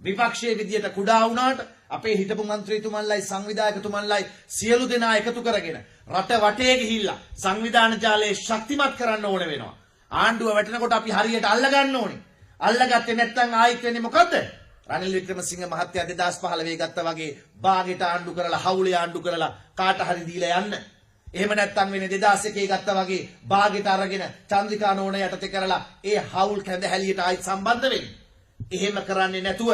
විපක්ෂයේ විදියට කුඩා වුණාට අපේ හිටපු മന്ത്രിතුමන්ලයි සංවිධායකතුමන්ලයි සියලු දෙනා එකතු කරගෙන රට වටේ ගිහිල්ලා සංවිධාන ජාලය ශක්තිමත් කරන්න ඕන වෙනවා. ආණ්ඩුව වැටෙනකොට අපි හරියට අල්ල ගන්න ඕනේ. අල්ලගත්තේ නැත්නම් ආයිත් වෙන්නේ මොකද්ද? රනිල් වික්‍රමසිංහ මහත්තයා 2015 ගත්තා වගේ බාගෙට ආණ්ඩු කරලා හවුලේ ආණ්ඩු කරලා කාට හරි දීලා යන්න. එහෙම නැත්නම් වෙන්නේ 2001 ගත්තා වගේ බාගෙට අරගෙන චන්ද්‍රිකා නෝන යටතේ කරලා ඒ හවුල් කැඳ හැලියට ආයිත් සම්බන්ධ වෙන්නේ. එහෙම කරන්නේ නැතුව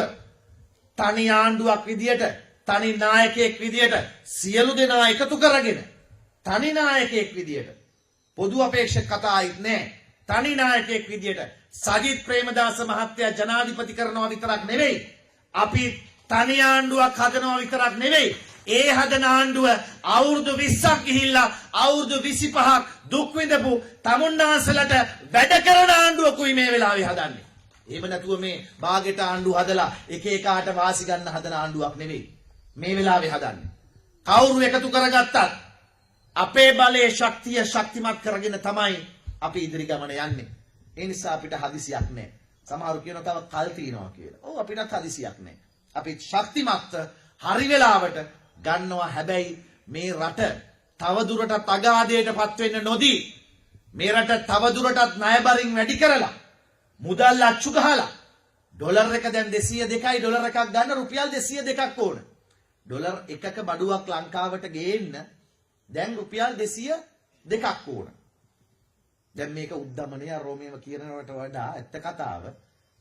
තනි ආණ්ඩුවක් විදියට තනි නායකයෙක් විදියට සියලු දෙනා එකතු කරගෙන තනි නායකයෙක් විදියට පොදු අපේක්ෂක කතා ආයිත් නැහැ. තනි නායකයෙක් විදියට සජිත් ප්‍රේමදාස මහත්තයා ජනාධිපති කරනවා විතරක් නෙවෙයි අපි තනි ආණ්ඩුවක් හදනවා විතරක් නෙවෙයි ඒ හදන ආණ්ඩුව අවුරුදු 20ක් ගිහිල්ලා අවුරුදු 25ක් දුක් විඳපු තමුන්නාන්සලට වැඩ කරන ආණ්ඩුවකුයි මේ වෙලාවේ හදන්නේ. එහෙම නැතුව මේ බාගෙට ආණ්ඩුව හදලා එක එකාට වාසි ගන්න හදන ආණ්ඩුවක් නෙවෙයි මේ වෙලාවේ හදන්නේ. කවුරු එකතු කරගත්තත් අපේ බලයේ ශක්තිය ශක්තිමත් කරගෙන තමයි අපි ඉදිරි ගමන යන්නේ. ඒ නිසා අපිට හදිසියක් නැහැ. සමහරු කියනවා තව කල් තියනවා කියලා. ඔව් අපිටත් හදිසියක් නැහැ. අපි ශක්තිමත් හරි වෙලාවට ගන්නවා. හැබැයි මේ රට තව දුරටත් අගාධයටපත් වෙන්න නොදී මේ රට තව දුරටත් ණයබරින් වැඩි කරලා මුදල් අච්චු ගහලා ඩොලර් එක දැන් 202යි ඩොලර් එකක් ගන්න රුපියල් 202ක් ඕන. ඩොලර් එකක බඩුවක් ලංකාවට ගේන්න දැන් රුපියල් 202ක් ඕන. දැන් මේක උද්දමනය රෝමියම කියනවට වඩා ඇත්ත කතාව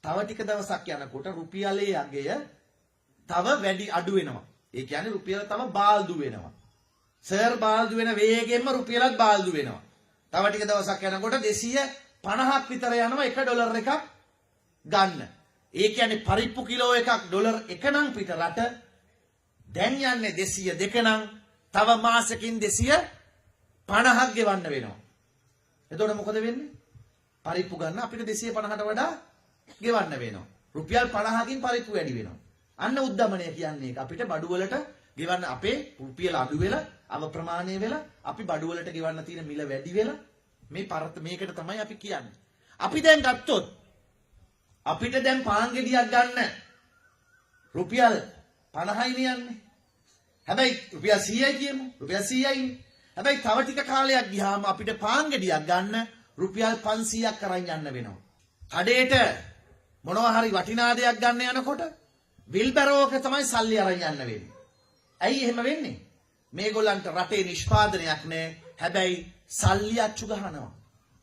තව ටික දවසක් යනකොට රුපියලේ අගය තව වැඩි අඩු වෙනවා. ඒ කියන්නේ රුපියල තව බාල්දු වෙනවා. සර් බාල්දු වෙන වේගෙන්ම රුපියලත් බාල්දු වෙනවා. තව ටික දවසක් යනකොට 250ක් විතර යනවා එක ඩොලර් එකක් ගන්න. ඒ කියන්නේ පරිප්පු කිලෝ එකක් ඩොලර් 1 නම් පිට රට දැන් යන්නේ 202 නම් තව මාසෙකින් 250ක් ගෙවන්න වෙනවා. එතකොට මොකද වෙන්නේ? පරිප්පු ගන්න අපිට 250ට වඩා ගෙවන්න වෙනවා. රුපියල් 50කින් පරිප්පු වැඩි වෙනවා. අන්න උද්දමනය කියන්නේ ඒක. අපිට බඩු වලට ගෙවන්න අපේ රුපියල් අඩු වෙලා අවප්‍රමාණය වෙලා අපි බඩු වලට ගෙවන්න තියෙන මිල වැඩි වෙලා මේකට තමයි අපි කියන්නේ. අපි දැන් ගත්තොත් අපිට දැන් පාන් ගෙඩියක් ගන්න රුපියල් 50යි යන්නේ. හැබැයි රුපියල් 100යි කියමු. රුපියල් 100යි. හැබැයි තව ටික කාලයක් ගියාම අපිට පාන් ගෙඩියක් ගන්න රුපියල් 500ක් අරන් යන්න වෙනවා. කඩේට මොනවා හරි වටිනා දෙයක් ගන්න යනකොට විල්බරෝක තමයි සල්ලි අරන් යන්න වෙන්නේ. ඇයි එහෙම වෙන්නේ? මේගොල්ලන්ට රටේ නිෂ්පාදනයක් නැහැ. හැබැයි සල්ලි අච්චු ගහනවා.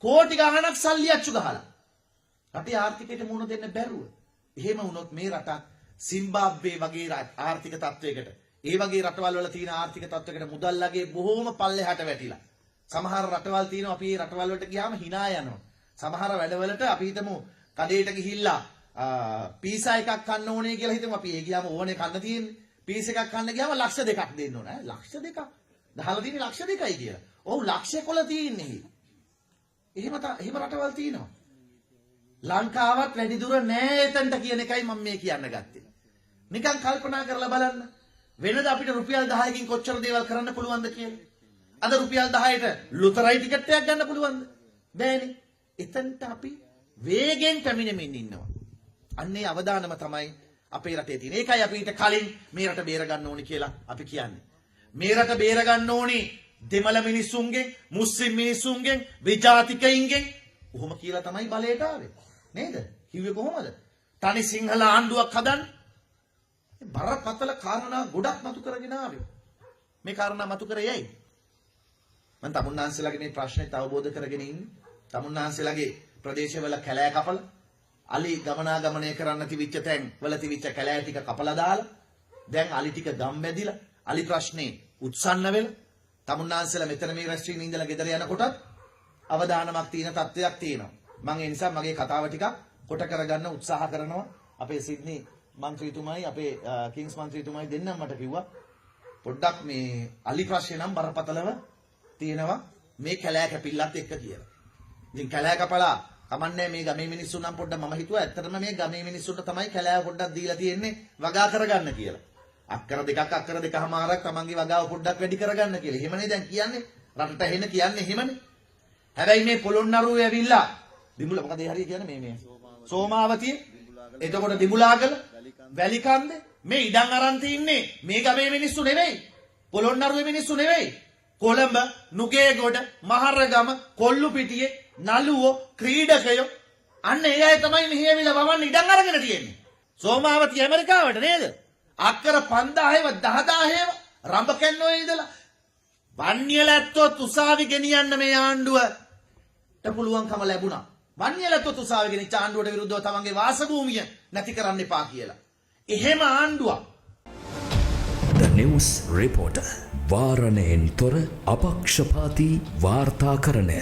කෝටි ගණනක් සල්ලි අච්චු ගහලා. රටේ ආර්ථිකයට මුහුණ දෙන්න බැරුව. එහෙම වුණොත් මේ රටක් සිම්බාබ්වේ වගේ ආර්ථික තත්වයකට ඒ වගේ රටවල් වල තියෙන ආර්ථික තත්වයකට මුදල් ලගේ බොහොම පල්ලෙහාට වැටිලා. සමහර රටවල් තියෙනවා අපි මේ රටවල් වලට ගියාම hina යනවා. සමහර වැඩවලට අපි හිතමු කඩේට ගිහිල්ලා පීසා එකක් කන්න ඕනේ කියලා හිතමු අපි ඒ ගියාම ඕනේ කන්න තියෙන්නේ. පීස් එකක් කන්න ගියාම ලක්ෂ 2ක් දෙන්න ඕන. ලක්ෂ 2ක්. දහලා තියෙන්නේ ලක්ෂ 2යි කියලා. ඔව් ලක්ෂයකොල තියෙන්නේ. එහෙම රටවල් තියෙනවා. ලංකාවත් වැඩි දුර නෑ එතනට කියන එකයි මම මේ කියන්න ගත්තේ. නිකන් කල්පනා කරලා බලන්න. වෙනද අපිට රුපියල් 10කින් කොච්චර දේවල් කරන්න පුළුවන්ද කියලා. අද රුපියල් 10ට ලොතරැයි ටිකට් එකක් ගන්න පුළුවන්ද? බෑනේ. එතනට අපි වේගෙන් පැමිණෙමින් ඉන්නවා. අන්නේ අවදානම තමයි අපේ රටේ තියෙන්නේ. ඒකයි අපි ඊට කලින් මේ රට බේර ගන්න ඕනි කියලා අපි කියන්නේ. මේ රට බේර ගන්න ඕනි දෙමළ මිනිස්සුන්ගෙන්, මුස්ලිම් මිනිස්සුන්ගෙන්, විජාතිකයින්ගෙන්. කොහොම කියලා තමයි බලයට ආවේ. නේද? කිව්වේ කොහොමද? තනි සිංහල ආණ්ඩුවක් හදන්න. බරපතල කාරණා ගොඩක් මතු කරගෙන ආවේ. මේ කාරණා මතු කරේ ඇයි? මම තමුන්නාන්සලාගේ මේ ප්‍රශ්නෙත් අවබෝධ කරගෙන ඉන්නේ. තමුන්නාන්සලාගේ ප්‍රදේශවල කැලෑ කපලා අලි ගමනාගමනය කරන්න තිබිච්ච තැන් වල තිබිච්ච කැලෑ ටික කපලා දාලා දැන් අලි ටික ගම් බැදිලා අලි ප්‍රශ්නේ උත්සන්න වෙලා තමුන්නාන්සලා මෙතන මේ රැස්වීම ඉඳලා ගෙදර යනකොටත් අවදානමක් තියෙන තත්ත්වයක් තියෙනවා. මම ඒ නිසා මගේ කතාව ටිකක් කොට කරගන්න උත්සාහ කරනවා. අපේ සිඩ්නි මන්ත්‍රීතුමයි අපේ කිංස් මන්ත්‍රීතුමයි දෙන්නම මට කිව්වා පොඩ්ඩක් මේ අලි ප්‍රශ්නේ නම් බරපතලව තියෙනවා මේ කැලෑ කැපිල්ලත් එක්ක කියලා. ඉතින් කැලෑ කපලා කමන්නේ මේ ගමේ මිනිස්සු නම් පොඩ්ඩක් මම හිතුවා ඇත්තටම මේ ගමේ මිනිස්සුන්ට තමයි කැලෑ පොඩ්ඩක් දීලා තියෙන්නේ වගා කරගන්න කියලා. අක්කර දෙකමාරක් තමන්ගේ වගාව පොඩ්ඩක් වැඩි කරගන්න කියලා. එහෙමනේ දැන් කියන්නේ රටට හෙන කියන්නේ එහෙමනේ. හැබැයි මේ පොළොන්නරුව ඇවිල්ලා දිමුල මොකද ඒ හරිය කියන්නේ මේ සෝමාවතිය එතකොට දිමුලාගල වැලිකන්ද මේ ඉඩම් අරන් තින්නේ මේ ගමේ මිනිස්සු නෙවෙයි. පොළොන්නරුවේ මිනිස්සු නෙවෙයි. කොළඹ, නුගේගොඩ, මහරගම, කොල්ලුපිටියේ, නළුවෝ, ක්‍රීඩකයෝ අන්න ඒ අය තමයි මෙහි ඇවිල්ලා වමන් ඉඩම් අරගෙන තියෙන්නේ. සෝමාවති ඇමරිකාවට නේද? අක්කර 5000ව 10000ව රඹකැන්නෝයේ ඉඳලා වන්නියලැත්තොත් උසාවි ගෙනියන්න මේ ආණ්ඩුවට පුළුවන්කම ලැබුණා. වන්නියලැත්තොත් උසාවි ගෙනිච්ච ආණ්ඩුවට විරුද්ධව තමන්ගේ වාසභූමිය නැති කරන්න එපා කියලා. එහෙම ආණ්ඩුවක්. The News Reporter වාරණයෙන් තොර අපක්ෂපාතී වාර්තාකරණය.